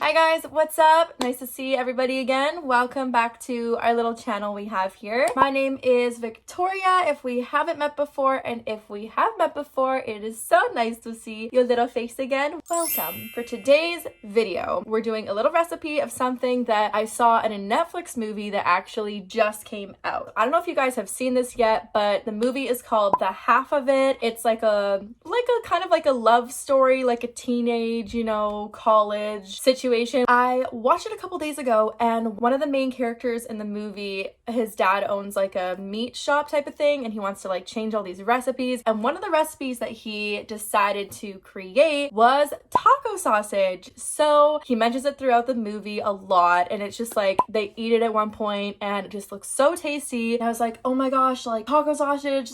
Hi guys, what's up? Nice to see everybody again. Welcome back to our little channel we have here. My name is Victoria if we haven't met before, and if we have met before, it is so nice to see your little face again. Welcome. For today's video, we're doing a little recipe of something that I saw in a Netflix movie that actually just came out. I don't know if you guys have seen this yet, but the movie is called The Half of It. It's like a kind of like a love story, like a teenage, college situation. I watched it a couple days ago, and one of the main characters in the movie, his dad owns like a meat shop type of thing, and he wants to like change all these recipes. And one of the recipes that he decided to create was taco sausage. So he mentions it throughout the movie a lot, and it's just like they eat it at one point and it just looks so tasty. And I was like, oh my gosh, like taco sausage.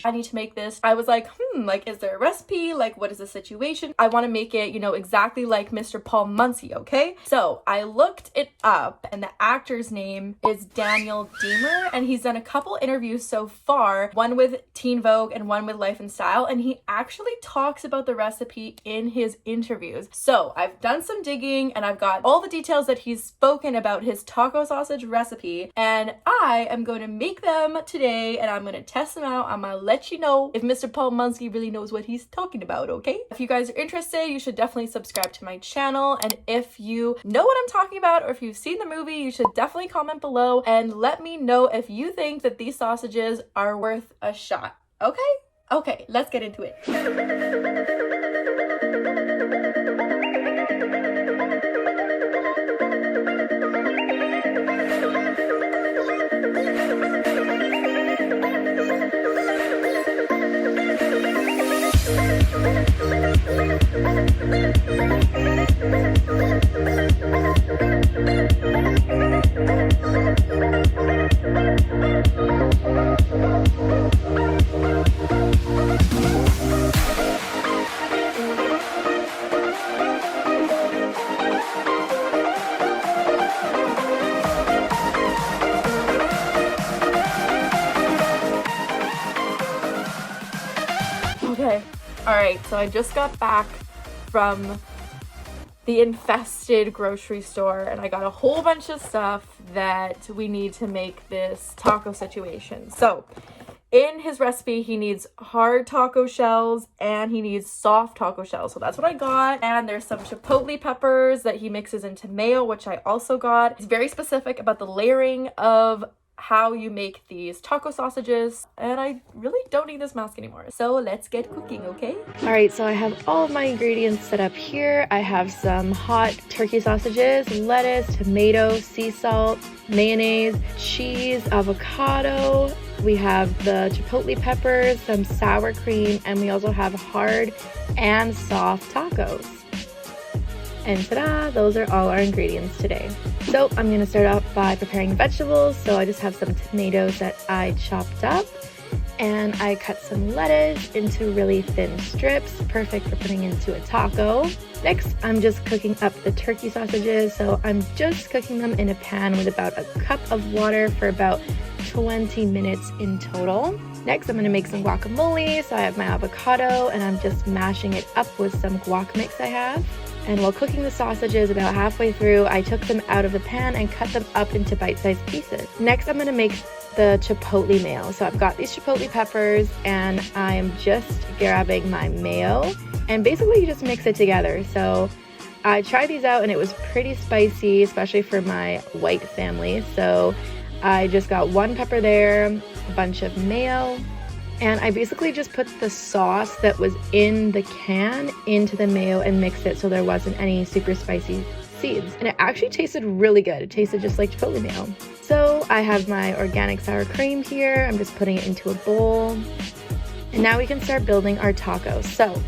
I need to make this. I was like, like, is there a recipe? Like, what is the situation? I want to make it, exactly like Mr. Paul Muncie, okay? So I looked it up, and the actor's name is Daniel Deemer, and he's done a couple interviews so far, one with Teen Vogue and one with Life and Style, and he actually talks about the recipe in his interviews. So I've done some digging, and I've got all the details that he's spoken about his taco sausage recipe, and I am going to make them today, and I'm going to test them out. I'm going to let you know if Mr. Paul Muncie really knows what he's talking about, okay? If you guys are interested, you should definitely subscribe to my channel, and if you know what I'm talking about or if you've seen the movie, you should definitely comment below and let me know if you think that these sausages are worth a shot, okay? Okay, let's get into it. Okay, alright, so I just got back from the infested grocery store, and I got a whole bunch of stuff that we need to make this taco situation. So in his recipe, he needs hard taco shells and he needs soft taco shells. So that's what I got. And there's some chipotle peppers that he mixes into mayo, which I also got. He's very specific about the layering of how you make these taco sausages, and I really don't need this mask anymore. So let's get cooking, okay? All right, so I have all of my ingredients set up here. I have some hot turkey sausages, lettuce, tomato, sea salt, mayonnaise, cheese, avocado. We have the chipotle peppers, some sour cream, and we also have hard and soft tacos. And ta-da, those are all our ingredients today. So I'm going to start off by preparing vegetables. So I just have some tomatoes that I chopped up, and I cut some lettuce into really thin strips, perfect for putting into a taco. Next, I'm just cooking up the turkey sausages. So I'm just cooking them in a pan with about a cup of water for about 20 minutes in total. Next, I'm going to make some guacamole. So I have my avocado, and I'm just mashing it up with some guac mix I have. And while cooking the sausages, about halfway through, I took them out of the pan and cut them up into bite-sized pieces. Next, I'm going to make the chipotle mayo. So I've got these chipotle peppers, and I'm just grabbing my mayo, and basically you just mix it together. So I tried these out, and it was pretty spicy, especially for my white family. So I just got one pepper there, a bunch of mayo, and I basically just put the sauce that was in the can into the mayo and mixed it so there wasn't any super spicy seeds. And it actually tasted really good. It tasted just like chipotle mayo. So I have my organic sour cream here. I'm just putting it into a bowl. And now we can start building our tacos. So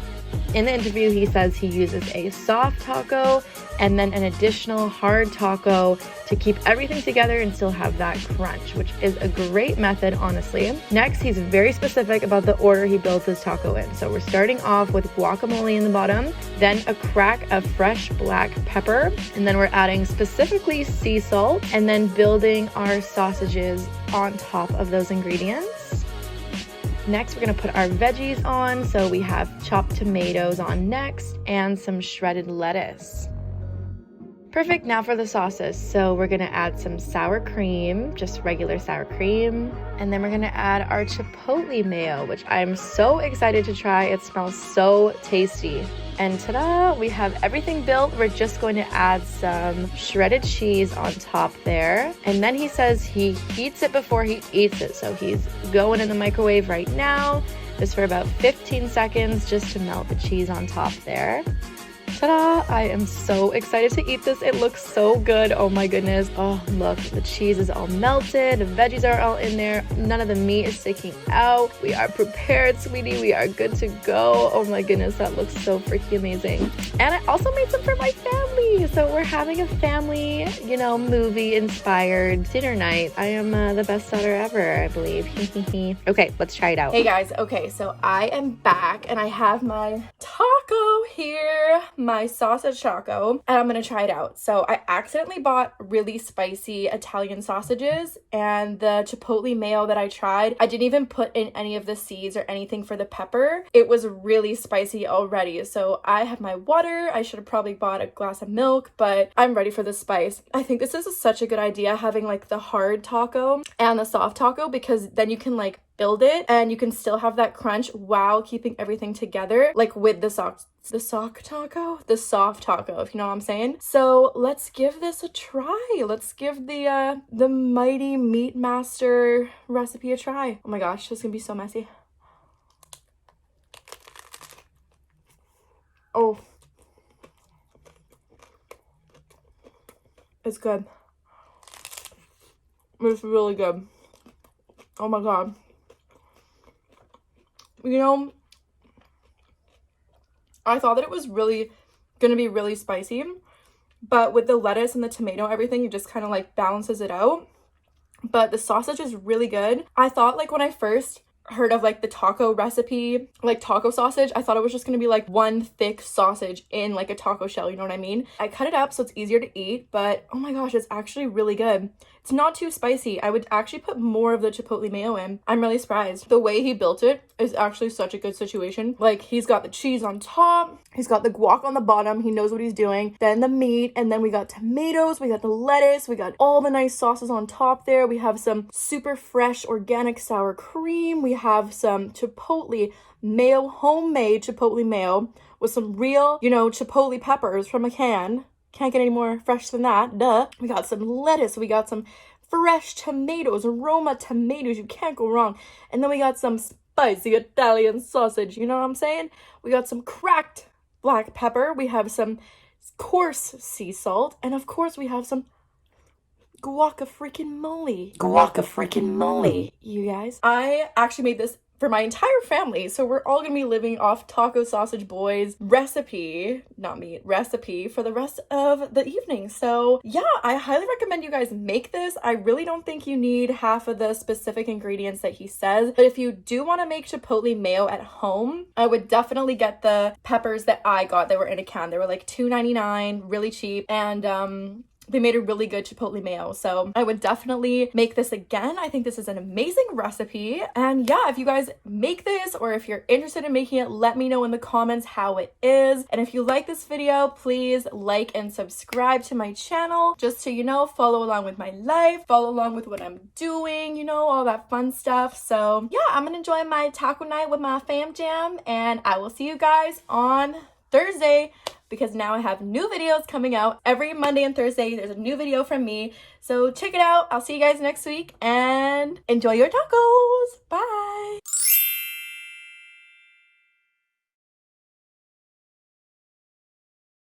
in the interview, he says he uses a soft taco and then an additional hard taco to keep everything together and still have that crunch, which is a great method, honestly. Next, he's very specific about the order he builds his taco in. So we're starting off with guacamole in the bottom, then a crack of fresh black pepper, and then we're adding specifically sea salt, and then building our sausages on top of those ingredients. Next, we're gonna put our veggies on. So we have chopped tomatoes on next and some shredded lettuce. Perfect, now for the sauces. So we're gonna add some sour cream, just regular sour cream. And then we're gonna add our chipotle mayo, which I'm so excited to try. It smells so tasty. And ta-da, we have everything built. We're just going to add some shredded cheese on top there. And then he says he heats it before he eats it. So he's going in the microwave right now, just for about 15 seconds, just to melt the cheese on top there. Ta-da! I am so excited to eat this. It looks so good. Oh my goodness. Oh, look, the cheese is all melted. The veggies are all in there. None of the meat is sticking out. We are prepared, sweetie. We are good to go. Oh my goodness, that looks so freaking amazing. And I also made some for my family. So we're having a family, movie inspired dinner night. I am the best daughter ever, I believe. Okay, let's try it out. Hey guys, okay, so I am back and I have my taco here. My sausage taco, and I'm gonna try it out. So I accidentally bought really spicy Italian sausages, and the chipotle mayo that I tried, I didn't even put in any of the seeds or anything for the pepper. It was really spicy already. So I have my water. I should have probably bought a glass of milk, but I'm ready for the spice. I think this is such a good idea, having like the hard taco and the soft taco, because then you can like build it and you can still have that crunch while keeping everything together, like with the soft taco, if you know what I'm saying. So let's give this a try. Let's give the mighty meat master recipe a try. Oh my gosh, this is gonna be so messy. Oh, it's good. It's really good. Oh my god. I thought that it was really gonna be really spicy, but with the lettuce and the tomato, everything, it just kind of like balances it out. But the sausage is really good. I thought like when I first heard of like the taco recipe, like taco sausage, I thought it was just gonna be like one thick sausage in like a taco shell, you know what I mean? I cut it up so it's easier to eat, but oh my gosh, it's actually really good. It's not too spicy. I would actually put more of the chipotle mayo in. I'm really surprised. The way he built it is actually such a good situation. Like, he's got the cheese on top, he's got the guac on the bottom, he knows what he's doing, then the meat, and then we got tomatoes, we got the lettuce, we got all the nice sauces on top there. We have some super fresh organic sour cream, we have some chipotle mayo, homemade chipotle mayo with some real, chipotle peppers from a can. Can't get any more fresh than that, duh. We got some lettuce, we got some fresh tomatoes, Roma tomatoes, you can't go wrong. And then we got some spicy Italian sausage, you know what I'm saying? We got some cracked black pepper, we have some coarse sea salt, and of course we have some guacamole. You guys. I actually made this for my entire family, so we're all gonna be living off Taco Sausage Boy's recipe for the rest of the evening. So yeah, I highly recommend you guys make this. I really don't think you need half of the specific ingredients that he says, but if you do want to make chipotle mayo at home, I would definitely get the peppers that I got. They were in a can. They were like $2.99, really cheap, and they made a really good chipotle mayo. So I would definitely make this again. I think this is an amazing recipe. And yeah, if you guys make this or if you're interested in making it, let me know in the comments how it is. And if you like this video, please like and subscribe to my channel just to, follow along with my life, follow along with what I'm doing, all that fun stuff. So yeah, I'm gonna enjoy my taco night with my fam jam, and I will see you guys on Thursday, because now I have new videos coming out every Monday and Thursday. There's a new video from me, so check it out. I'll see you guys next week and enjoy your tacos. Bye.